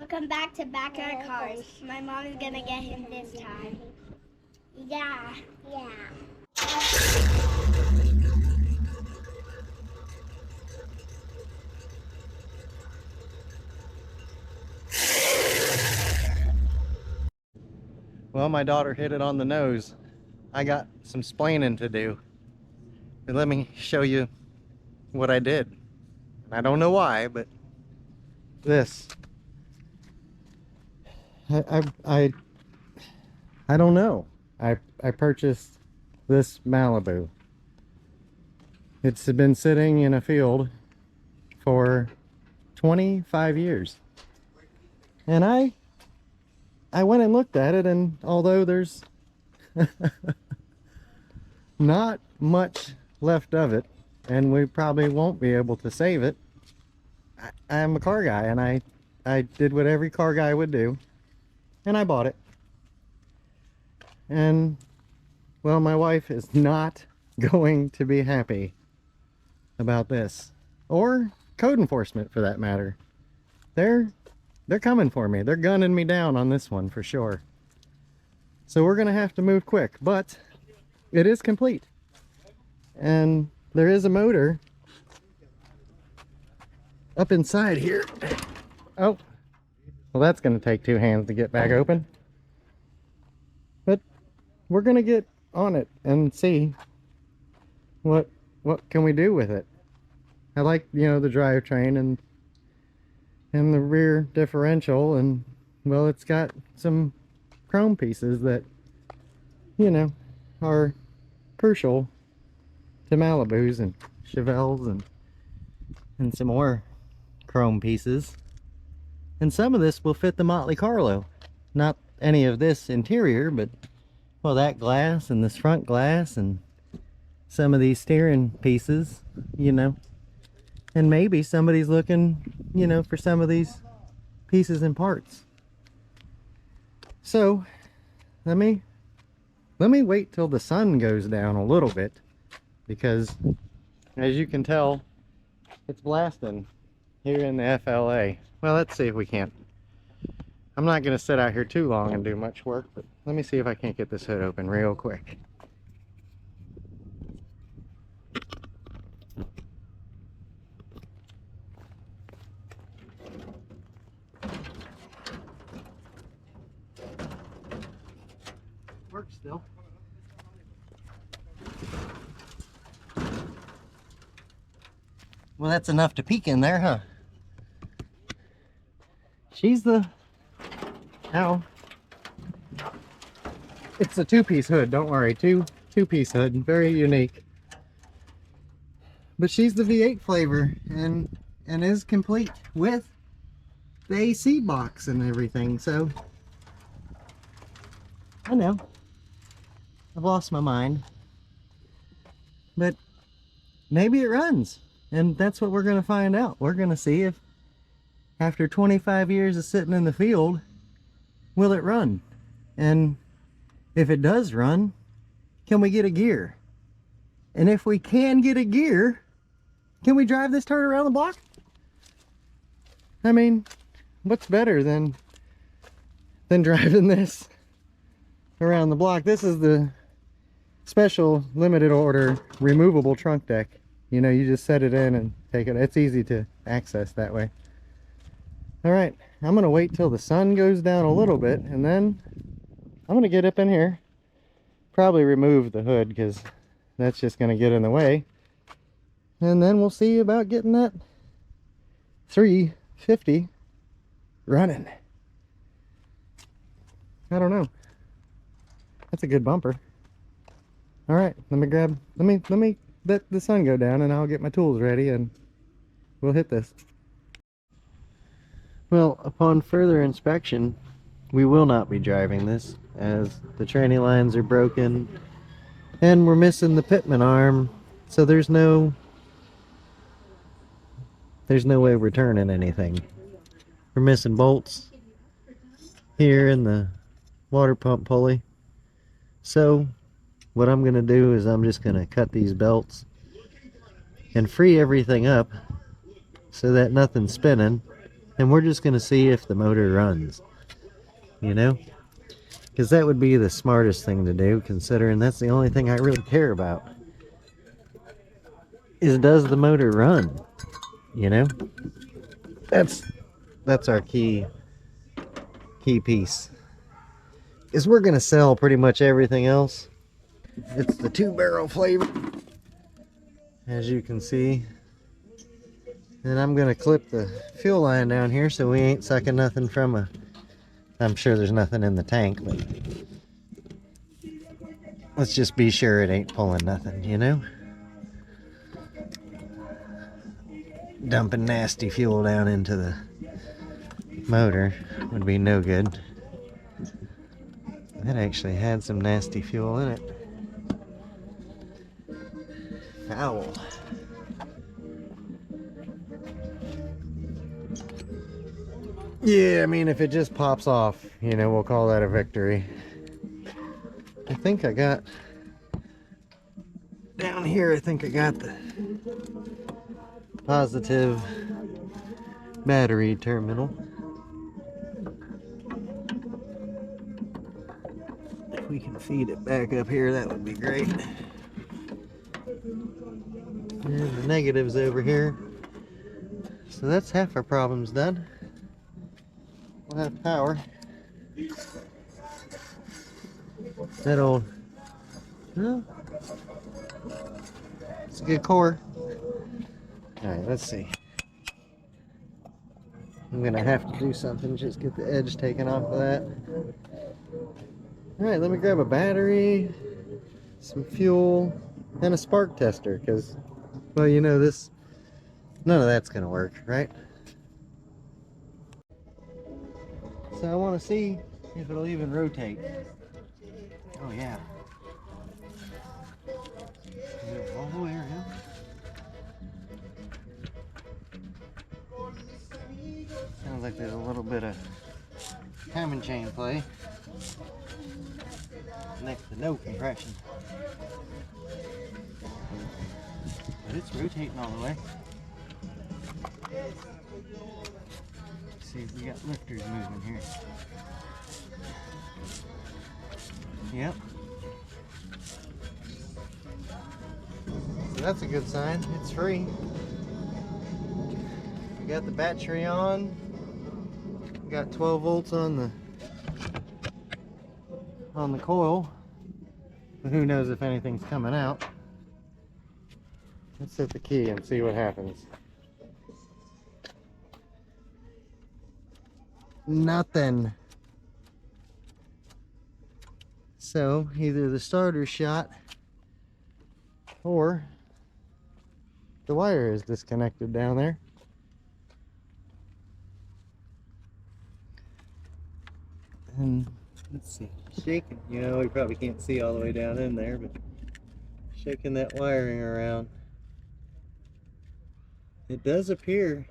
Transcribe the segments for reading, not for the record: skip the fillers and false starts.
Welcome back to Backyard Cars. My mom is gonna get him this time. Yeah. Well, my daughter hit it on the nose. I got some splaining to do. But let me show you what I did. I don't know why, but this. I don't know. I purchased this Malibu. It's been sitting in a field for 25 years. And I went and looked at it, and although there's not much left of it, and we probably won't be able to save it, I'm a car guy, and I did what every car guy would do, and I bought it. And well, my wife is not going to be happy about this, or code enforcement for that matter. They're coming for me. They're gunning me down on this one for sure. So we're gonna have to move quick, but it is complete. And there is a motor up inside here. Oh, well, that's gonna take two hands to get back open. But we're gonna get on it and see what can we do with it. I like, you know, the drivetrain and the rear differential, and well, it's got some chrome pieces that, you know, are crucial to Malibus and Chevelles, and some more chrome pieces. And some of this will fit the Motley Carlo. Not any of this interior, but well, that glass and this front glass and some of these steering pieces, you know. And maybe somebody's looking, you know, for some of these pieces and parts. So let me wait till the sun goes down a little bit, because as you can tell, it's blasting here in the FLA. Well, let's see if we can't. I'm not going to sit out here too long and do much work, but let me see if I can't get this hood open real quick. Works still. Well, that's enough to peek in there, huh? She's the... Ow. It's a two-piece hood, don't worry. Two-piece hood, very unique. But she's the V8 flavor and is complete with the AC box and everything, so... I know. I've lost my mind. But maybe it runs. And that's what we're going to find out. We're going to see if, after 25 years of sitting in the field, will it run? And if it does run, can we get a gear? And if we can get a gear, can we drive this turd around the block? I mean, what's better than driving this around the block? This is the special limited order removable trunk deck. You know, you just set it in and take it. It's easy to access that way. All right, I'm gonna wait till the sun goes down a little bit, and then I'm gonna get up in here, probably remove the hood because that's just gonna get in the way, and then we'll see about getting that 350 running. I don't know. That's a good bumper. All right, let me let the sun go down, and I'll get my tools ready and we'll hit this. Well, upon further inspection, we will not be driving this, as the tranny lines are broken and we're missing the pitman arm, so there's no way we're turning anything. We're missing bolts here in the water pump pulley. So what I'm gonna do is I'm just gonna cut these belts and free everything up so that nothing's spinning, and we're just gonna see if the motor runs, you know, because that would be the smartest thing to do, considering that's the only thing I really care about, is does the motor run, you know. That's our key piece, is we're gonna sell pretty much everything else. It's the 2-barrel flavor, as you can see. And I'm gonna clip the fuel line down here so we ain't sucking nothing from a, I'm sure there's nothing in the tank, but let's just be sure it ain't pulling nothing, you know. Dumping nasty fuel down into the motor would be no good. That actually had some nasty fuel in it. Foul. Yeah, I mean, if it just pops off, you know, we'll call that a victory. I think I got down here, I think I got the positive battery terminal. If we can feed it back up here, that would be great. And the negative's over here. So that's half our problems done. We'll have power. That old, well, it's a good core. Alright, let's see. I'm gonna have to do something, just get the edge taken off of that. Alright, let me grab a battery, some fuel, and a spark tester, because, well, you know, this, none of that's gonna work, right? So I want to see if it'll even rotate. Oh yeah. All the way around. Sounds like there's a little bit of timing chain play next to no compression. But it's rotating all the way. Let's see if we got lifters moving here. Yep. So that's a good sign. It's free. We got the battery on. We got 12 volts on the coil. But who knows if anything's coming out. Let's hit the key and see what happens. Nothing. So either the starter shot or the wire is disconnected down there. And let's see, shaking, you know, we probably can't see all the way down in there, but shaking that wiring around, it does appear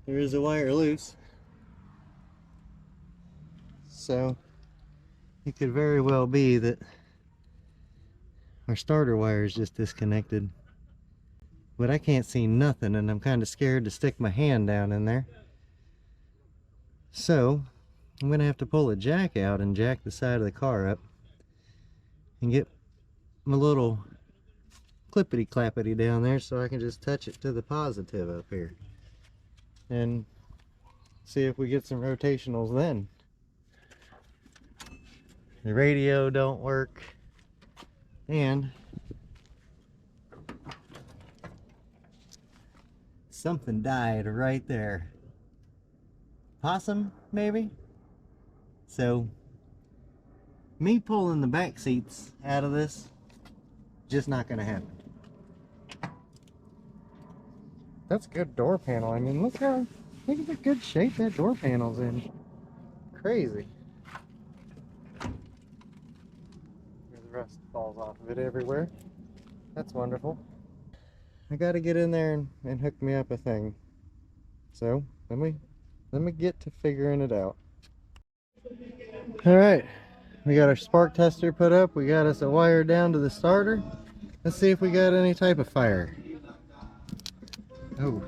there is a wire loose. So it could very well be that our starter wire is just disconnected. But I can't see nothing, and I'm kind of scared to stick my hand down in there. So I'm going to have to pull a jack out and jack the side of the car up and get my little clippity clappity down there so I can just touch it to the positive up here and see if we get some rotationals then. The radio don't work, and something died right there. Possum, maybe? So, me pulling the back seats out of this, just not gonna happen. That's a good door panel. I mean, look at the good shape that door panel's in. Crazy. The rust falls off of it everywhere. That's wonderful. I gotta get in there and hook me up a thing. So let me get to figuring it out. Alright, we got our spark tester put up. We got us a wire down to the starter. Let's see if we got any type of fire. Oh.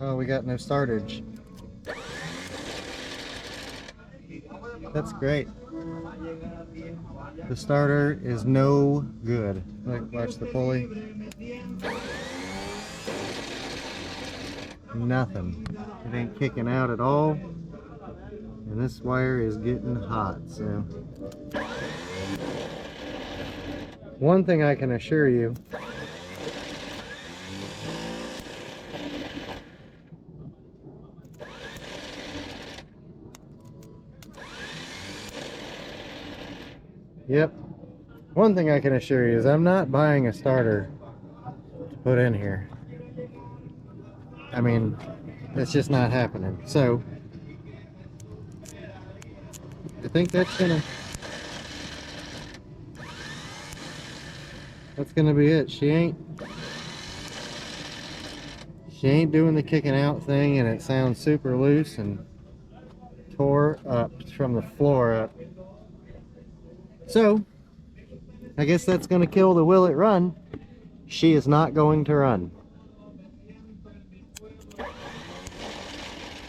Oh, we got no startage. That's great. The starter is no good. Look, watch the pulley. Nothing. It ain't kicking out at all. And this wire is getting hot, so. One thing I can assure you. Yep. One thing I can assure you is I'm not buying a starter to put in here. I mean, it's just not happening. So, I think that's gonna be it. She ain't doing the kicking out thing, and it sounds super loose and tore up from the floor up. So, I guess that's going to kill the will it run. She is not going to run.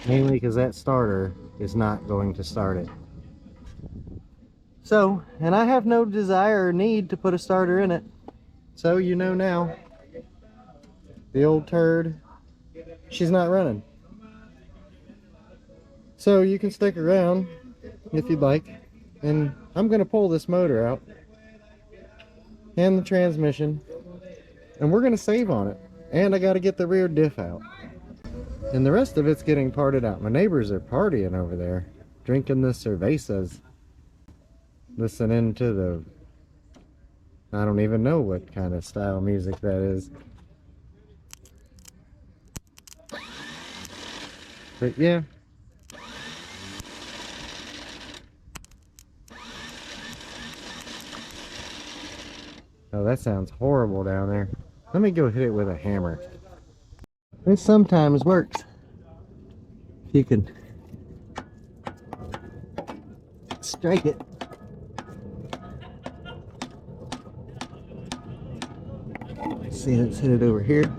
Mainly because that starter is not going to start it. So, and I have no desire or need to put a starter in it. So you know now, the old turd, she's not running. So you can stick around if you'd like. And I'm going to pull this motor out and the transmission, and we're going to save on it. And I got to get the rear diff out. And the rest of it's getting parted out. My neighbors are partying over there, drinking the cervezas, listening to the, I don't even know what kind of style music that is. But yeah. Oh, that sounds horrible down there. Let me go hit it with a hammer. This sometimes works. If you can strike it. Let's see, let's hit it over here.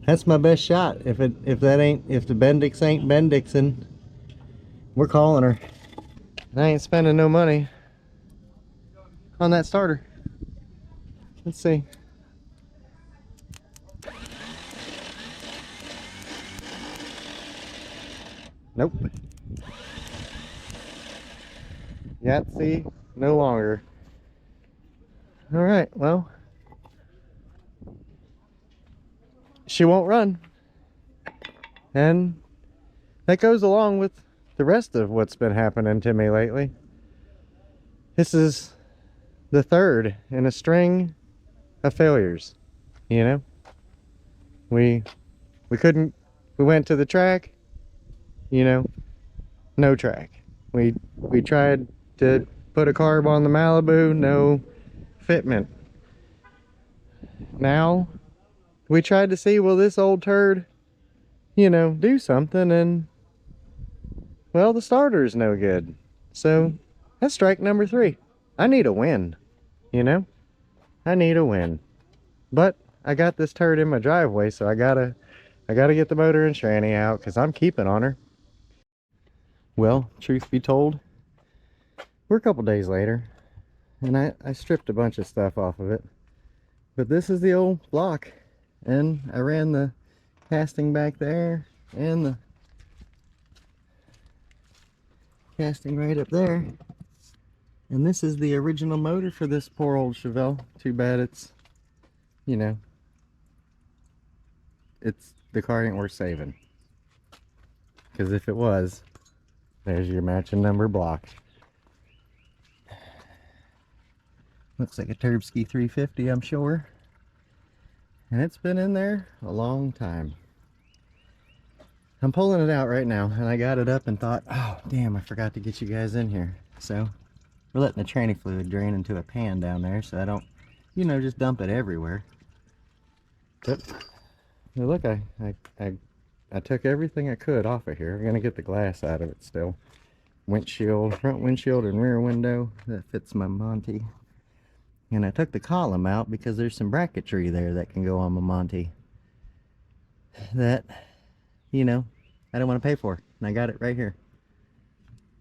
That's my best shot. If the Bendix ain't Bendixing, we're calling her. And I ain't spending no money on that starter. Let's see. Nope. Yahtzee, no longer. All right, well, she won't run. And that goes along with the rest of what's been happening to me lately. This is the third in a string of failures. You know, we went to the track, you know, no track. We tried to put a carb on the Malibu, no fitment. Now we tried to see, will this old turd, you know, do something, and well, the starter is no good. So that's strike number 3. I need a win, you know, I need a win. But I got this turd in my driveway, so I gotta get the motor and tranny out, because I'm keeping on her. Well, truth be told, we're a couple days later, and I stripped a bunch of stuff off of it. But this is the old block, and I ran the casting back there, and the casting right up there. And this is the original motor for this poor old Chevelle. Too bad it's, you know, the car ain't worth saving. Because if it was, there's your matching number block. Looks like a Turbski 350, I'm sure. And it's been in there a long time. I'm pulling it out right now, and I got it up and thought, oh damn, I forgot to get you guys in here. So we're letting the tranny fluid drain into a pan down there, so I don't, you know, just dump it everywhere. But now look, I took everything I could off of here. I'm gonna get the glass out of it still. Windshield, front windshield and rear window, that fits my Monty. And I took the column out because there's some bracketry there that can go on my Monty that, you know, I don't want to pay for. And I got it right here.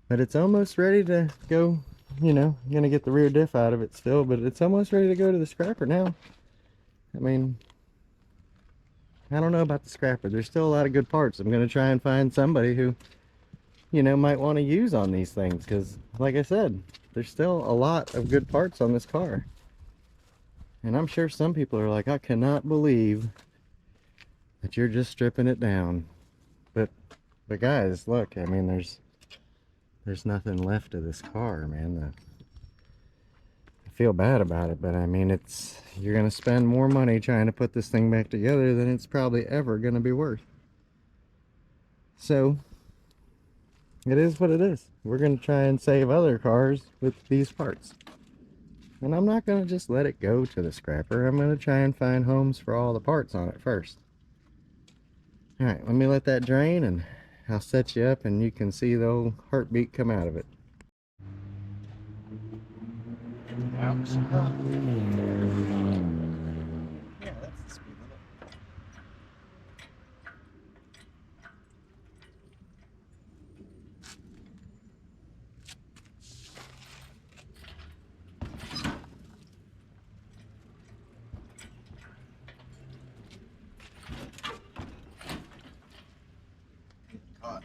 But it's almost ready to go, you know, I'm gonna get the rear diff out of it still, but it's almost ready to go to the scrapper now. I mean, I don't know about the scrapper. There's still a lot of good parts. I'm gonna try and find somebody who, you know, might want to use on these things, because like I said, there's still a lot of good parts on this car. And I'm sure some people are like, I cannot believe that you're just stripping it down. But guys, look, I mean, there's nothing left of this car, man. I feel bad about it, but I mean, you're gonna spend more money trying to put this thing back together than it's probably ever gonna be worth. So it is what it is. We're gonna try and save other cars with these parts. And I'm not gonna just let it go to the scrapper. I'm gonna try and find homes for all the parts on it first. Alright, let me let that drain and I'll set you up and you can see the old heartbeat come out of it. Ouch. Yeah, that's the speed limit. Caught.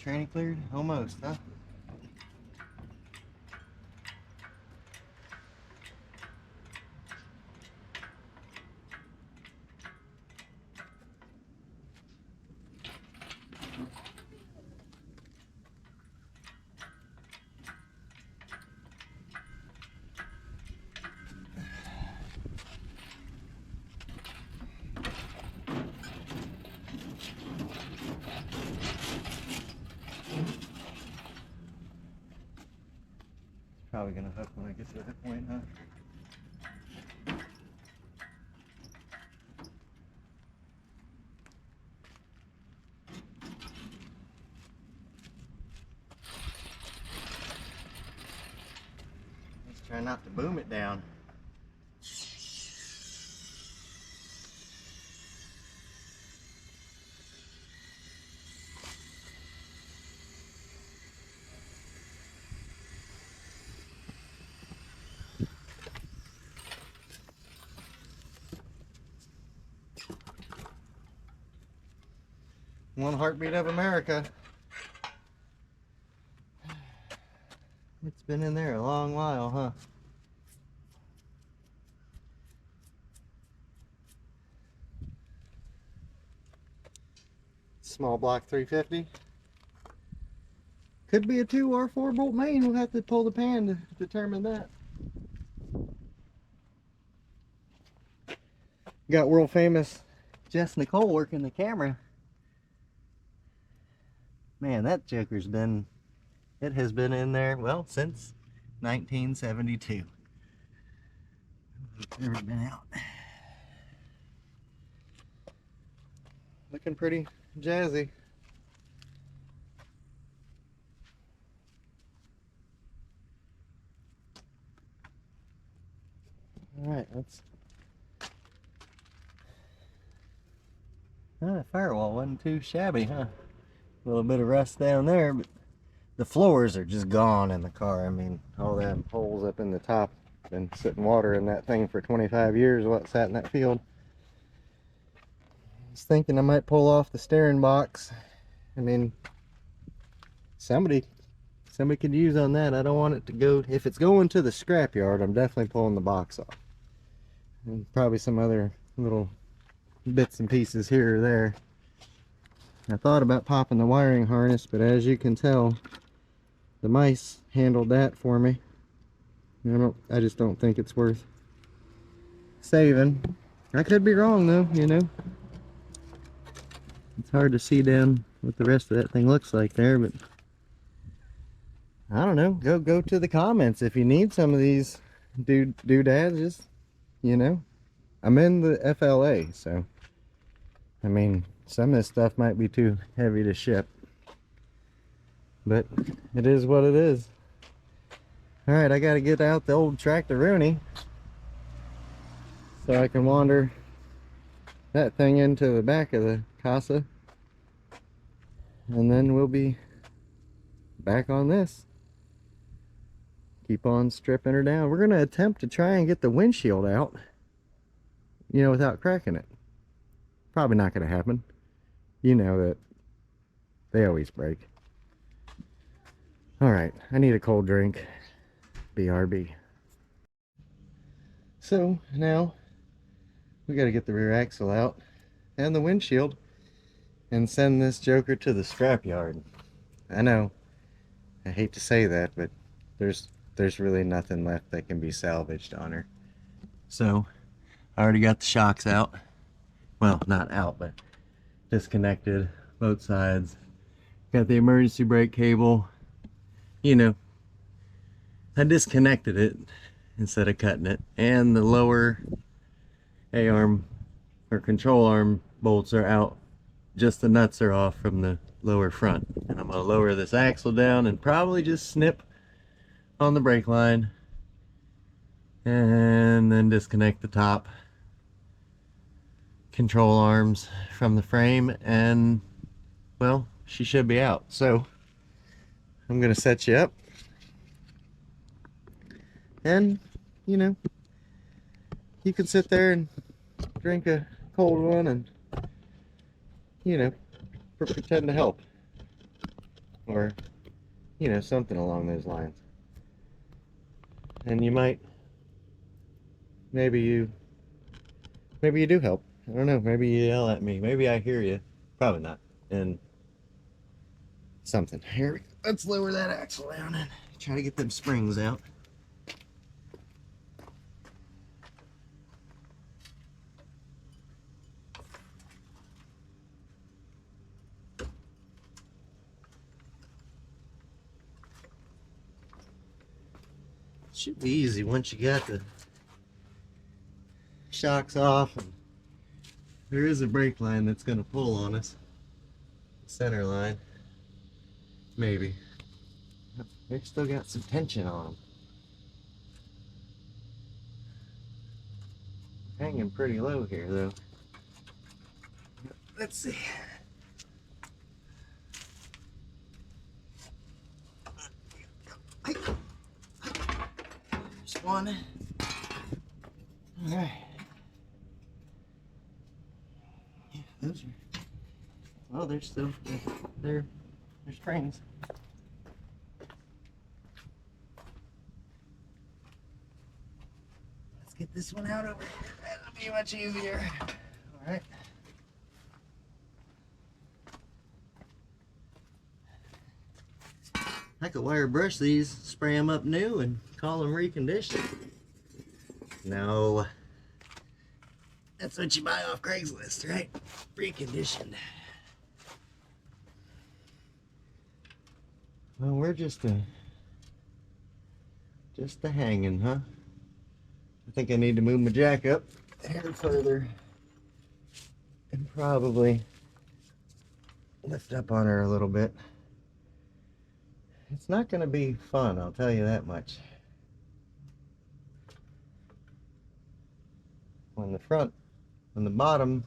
Tranny cleared? Almost, huh? Probably gonna hook when I get to that point, huh? Let's try not to boom it down. One heartbeat of America. It's been in there a long while, huh? Small block 350. Could be a 2 or 4 bolt main. We'll have to pull the pan to determine that. Got world famous Jess Nicole working the camera. Man, that joker's been, it has been in there, well, since 1972. Never been out. Looking pretty jazzy. Alright, let's... The firewall wasn't too shabby, huh? A little bit of rust down there, but the floors are just gone in the car. I mean, all them holes up in the top. Been sitting water in that thing for 25 years while it sat in that field. I was thinking I might pull off the steering box. I mean, somebody could use on that. I don't want it to go, if it's going to the scrapyard, I'm definitely pulling the box off. And probably some other little bits and pieces here or there. I thought about popping the wiring harness, but as you can tell, the mice handled that for me. I just don't think it's worth saving. I could be wrong though, you know. It's hard to see down what the rest of that thing looks like there, but I don't know. Go to the comments if you need some of these doodads. Just, you know, I'm in the FLA, so I mean, some of this stuff might be too heavy to ship, but it is what it is. All right, I got to get out the old tractor-rooney so I can wander that thing into the back of the casa, and then we'll be back on this. Keep on stripping her down. We're going to attempt to try and get the windshield out, you know, without cracking it. Probably not going to happen. You know that they always break. All right, I need a cold drink. BRB. So now we got to get the rear axle out and the windshield and send this joker to the scrapyard. I know, I hate to say that, but there's really nothing left that can be salvaged on her. So I already got the shocks out. Well, not out, but disconnected both sides. Got the emergency brake cable. You know, I disconnected it instead of cutting it, and the lower A-arm or control arm bolts are out. Just the nuts are off from the lower front, and I'm going to lower this axle down and probably just snip on the brake line and then disconnect the top control arms from the frame, and well, she should be out. So I'm going to set you up, and you know, you can sit there and drink a cold one and, you know, pretend to help, or you know, something along those lines. And you might, maybe you do help. I don't know, maybe you yell at me, maybe I hear you, probably not, and something. Here we go. Let's lower that axle down and try to get them springs out. Should be easy once you got the shocks off, and there is a brake line that's going to pull on us. Center line, maybe. They've still got some tension on them. Hanging pretty low here though. Let's see. Just one. All right. Yeah, those are. Well, they're still. They're springs. Let's get this one out over here. That'll be much easier. All right. I could wire brush these, spray them up new, and call them reconditioned. No. That's what you buy off Craigslist, right? Reconditioned. Well, we're just a hanging, huh? I think I need to move my jack up here further and probably lift up on her a little bit. It's not going to be fun, I'll tell you that much. When the bottom,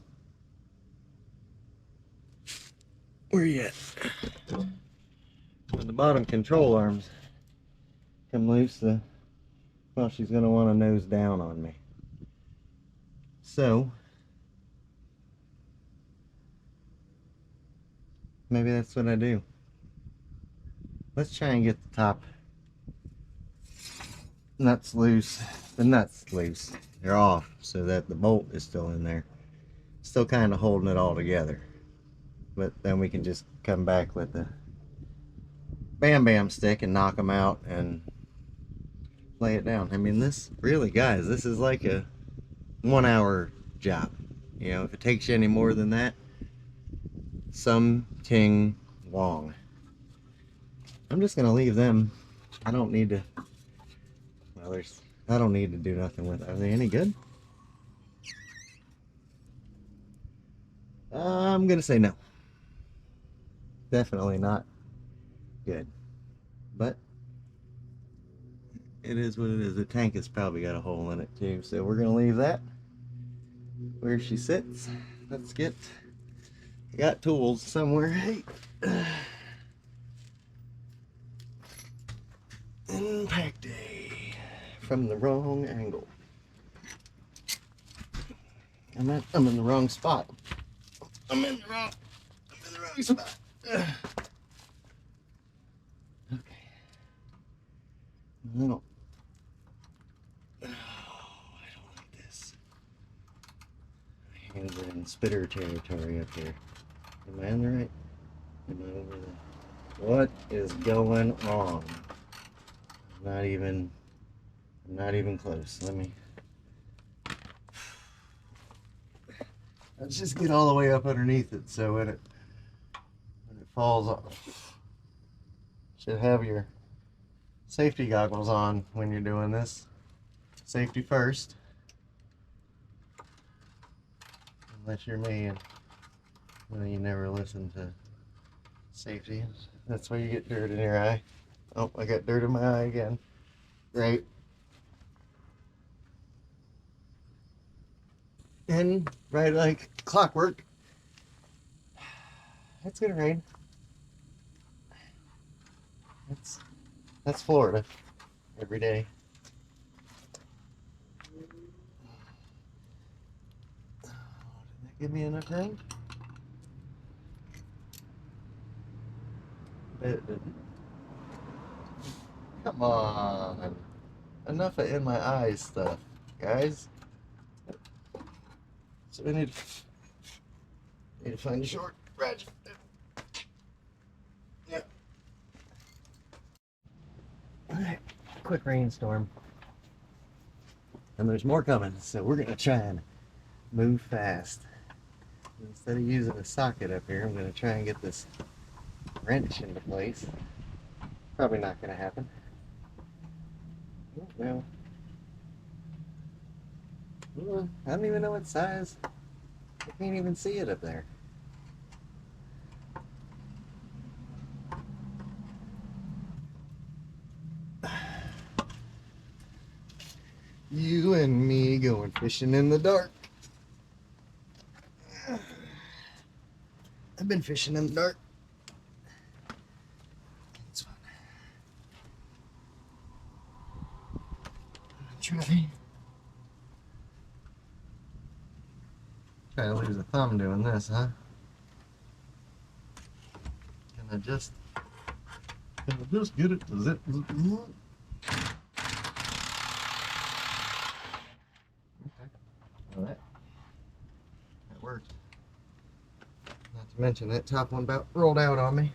where you at? When the bottom control arms come loose, well, she's going to want to nose down on me. So maybe that's what I do. Let's try and get the top nuts loose. The nuts loose. They're off so that the bolt is still in there. Still kind of holding it all together. But then we can just come back with the bam bam stick and knock them out and lay it down. I mean, this really, guys, this is like a 1 hour job. You know, if it takes you any more than that, something wrong. I'm just gonna leave them. I don't need to, well, I don't need to do nothing with it. Are they any good? I'm gonna say no. Definitely not good. But it is what it is. The tank has probably got a hole in it too. So we're gonna leave that where she sits. Let's get, got tools somewhere. Hey. Impact day from the wrong angle. I'm in the wrong spot. I'm in the wrong spot. Okay. I don't want this. My hands are in spitter territory up here. Am I on the right? Am I over there? What is going on? I'm not even close. Let's just get all the way up underneath it so when it falls off. Should have your safety goggles on when you're doing this. Safety first. Unless you're me and well, you never listen to safety. That's why you get dirt in your eye. Oh, I got dirt in my eye again. Great. And right like clockwork, it's gonna rain. That's Florida every day. Oh, did that give me enough room? It didn't. Come on. Enough of in my eyes stuff, guys. So we need to find a short ratchet. Yeah. Alright, quick rainstorm. And there's more coming, so we're gonna try and move fast. Instead of using a socket up here, I'm gonna try and get this wrench into place. Probably not gonna happen. Oh, well. I don't even know what size. I can't even see it up there. You and me going fishing in the dark. I've been fishing in the dark. It's fun. Try to lose a thumb doing this, huh? Can I just get it to zip? Okay. Well, that worked. Not to mention that top one about rolled out on me.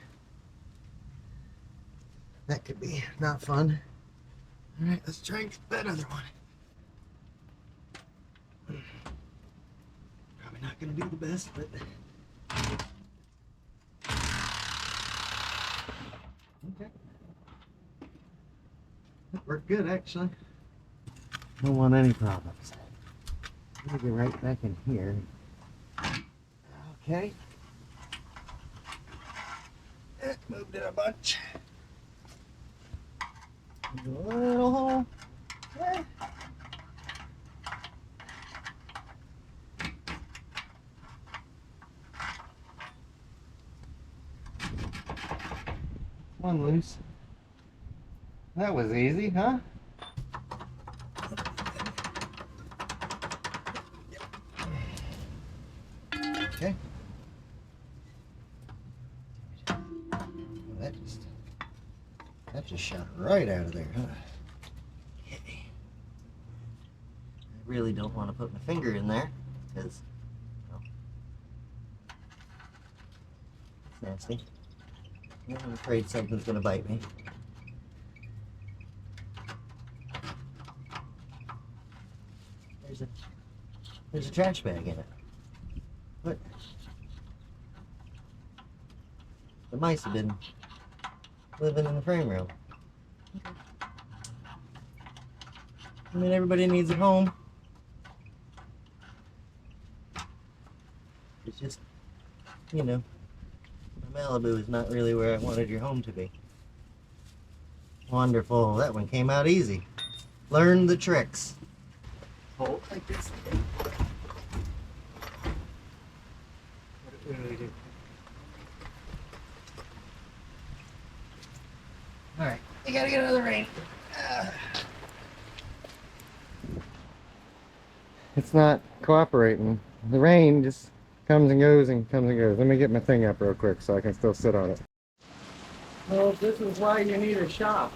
That could be not fun. Alright, let's try and get that other one. Probably not going to do the best, but... Okay. That worked good, actually. Don't want any problems. Let me get right back in here. Okay. Moved it a bunch. A little hole. Yeah. One loose. That was easy, huh? Okay. Well, that just shot right out of there, huh? Okay. I really don't want to put my finger in there because well, it's nasty. I'm afraid something's going to bite me. There's a trash bag in it. What? The mice have been living in the frame room. I mean, everybody needs a home. It's just you know, Malibu is not really where I wanted your home to be. Wonderful. That one came out easy. Learn the tricks. Hold like this. What do we do? Alright, you gotta get another rain. It's not cooperating. The rain just comes and goes and comes and goes. Let me get my thing up real quick so I can still sit on it. Well, this is why you need a shop.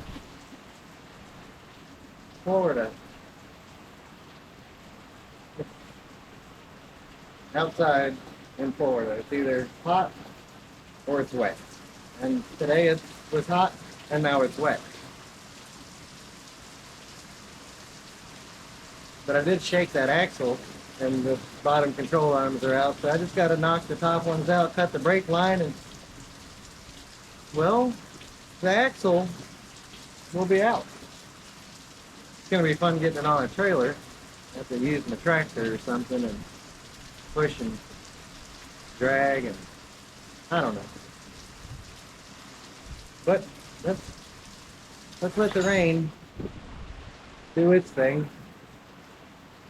Florida. Outside in Florida, it's either hot or it's wet. And today it was hot and now it's wet. But I did shake that axle and the bottom control arms are out, so I just got to knock the top ones out, cut the brake line, and well, the axle will be out. It's going to be fun getting it on a trailer. I have to use my tractor or something and push and drag, and I don't know. But let's let the rain do its thing,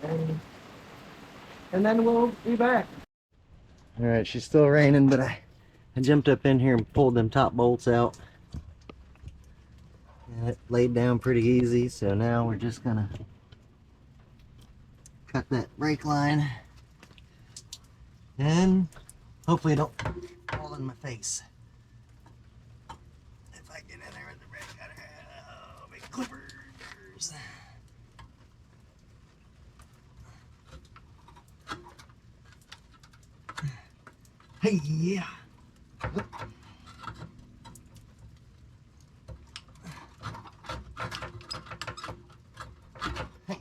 and then we'll be back. All right, she's still raining, but I jumped up in here and pulled them top bolts out. And it laid down pretty easy, so now we're just gonna cut that brake line and hopefully it don't fall in my face. If I get in there with the brake cutter, oh, big clippers. Hey, yeah. Hey,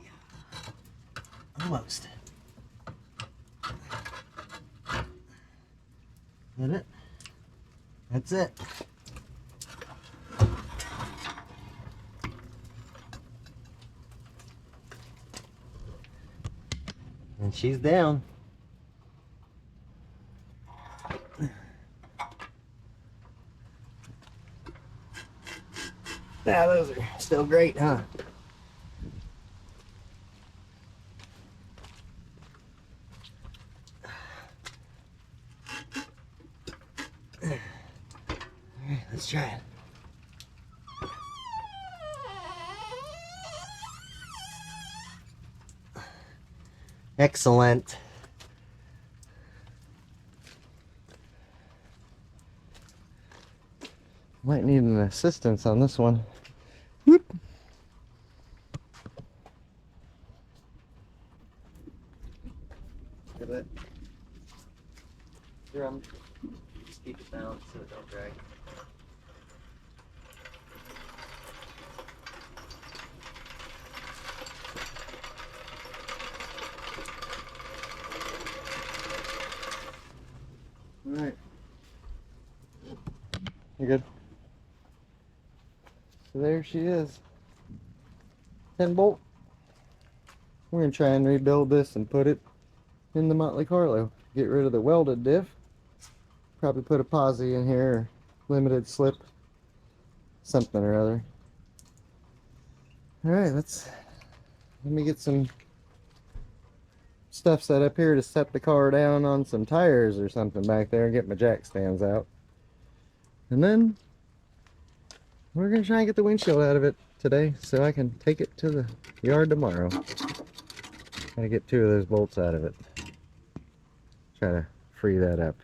almost. That it? That's it. And she's down. Now those are still great, huh? Alright, let's try it. Excellent. Might need an assistance on this one. Whoop. Look at that drum. Just keep it balanced so it don't drag. All right. You good? So there she is. 10 bolt. We're going to try and rebuild this and put it in the Motley Carlo. Get rid of the welded diff. Probably put a posi in here, or limited slip. Something or other. Alright, let me get some stuff set up here to set the car down on some tires or something back there and get my jack stands out. And then we're going to try and get the windshield out of it today so I can take it to the yard tomorrow. Gotta get 2 of those bolts out of it. Try to free that up.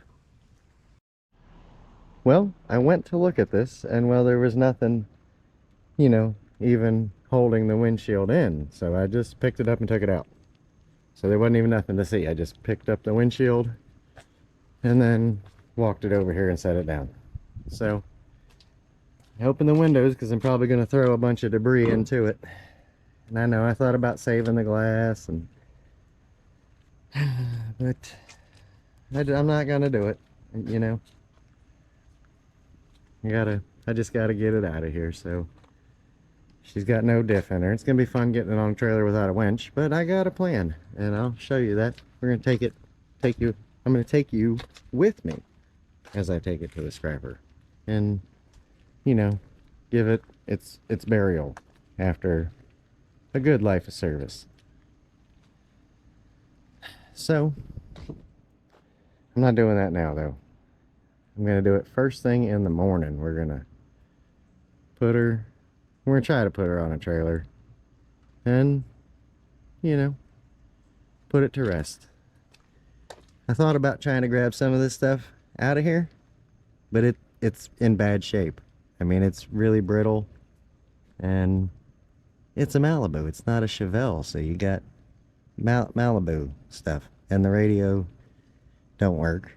Well, I went to look at this, and well, there was nothing, you know, even holding the windshield in. So I just picked it up and took it out. So there wasn't even nothing to see. I just picked up the windshield and then walked it over here and set it down. So I opened the windows because I'm probably going to throw a bunch of debris into it. And I know I thought about saving the glass, and but I'm not going to do it, you know. I just got to get it out of here. So she's got no diff in her. It's going to be fun getting it on a trailer without a winch, but I got a plan, and I'll show you that. We're going to I'm going to take you with me. as I take it to the scrapper and, you know, give it its burial after a good life of service. So I'm not doing that now though. I'm gonna do it first thing in the morning. We're gonna try to put her on a trailer and, you know, put it to rest. I thought about trying to grab some of this stuff out of here, but it's in bad shape. I mean, it's really brittle, and it's a Malibu. It's not a Chevelle, so you got Malibu stuff, and the radio don't work.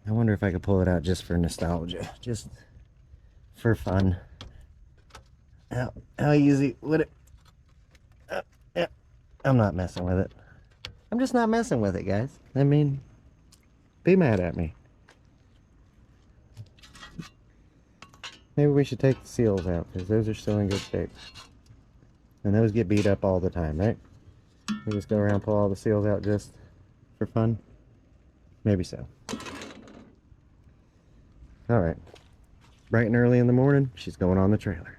I wonder if I could pull it out just for nostalgia, just for fun. How easy would it? Yeah, I'm not messing with it. I'm just not messing with it, guys. I mean, be mad at me. Maybe we should take the seals out, because those are still in good shape. And those get beat up all the time, right? We just go around, pull all the seals out just for fun? Maybe so. Alright. Bright and early in the morning, she's going on the trailer.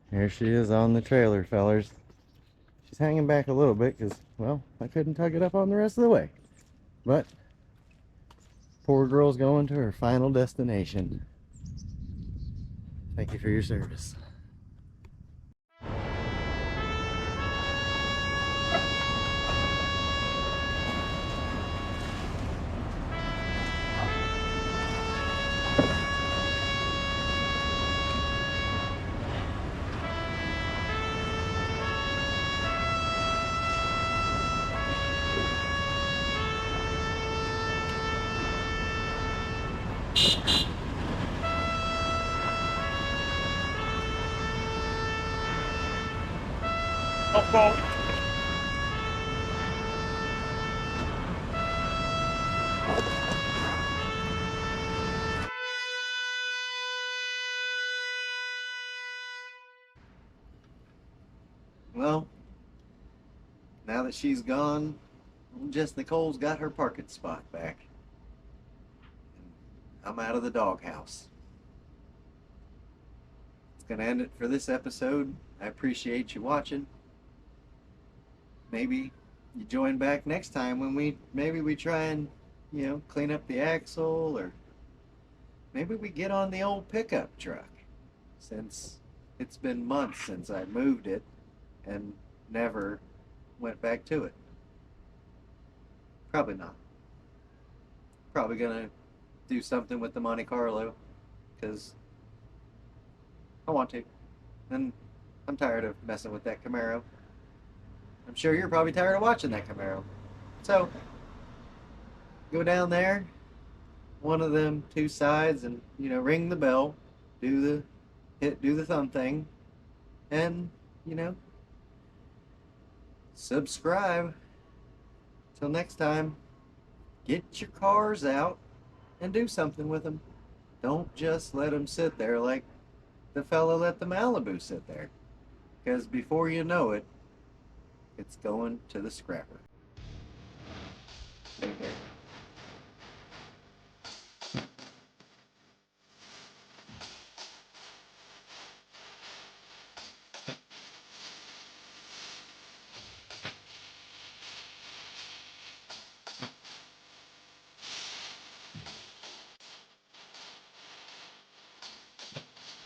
Here she is on the trailer, fellers. She's hanging back a little bit because, well, I couldn't tug it up on the rest of the way. But, poor girl's going to her final destination. Thank you for your service. Okay. Well, now that she's gone, Jess Nicole's got her parking spot back. I'm out of the doghouse. It's gonna end it for this episode. I appreciate you watching. Maybe you join back next time when maybe we try and, you know, clean up the axle, or maybe we get on the old pickup truck, since it's been months since I moved it and never went back to it. Probably not. Probably gonna do something with the Monte Carlo, because I want to. And I'm tired of messing with that Camaro. I'm sure you're probably tired of watching that Camaro. So, go down there, one of them two sides, and, you know, ring the bell, do the thumb thing, and, you know, subscribe. Till next time, get your cars out and do something with them. Don't just let them sit there like the fella let the Malibu sit there. Because before you know it, it's going to the scrapper. Take care.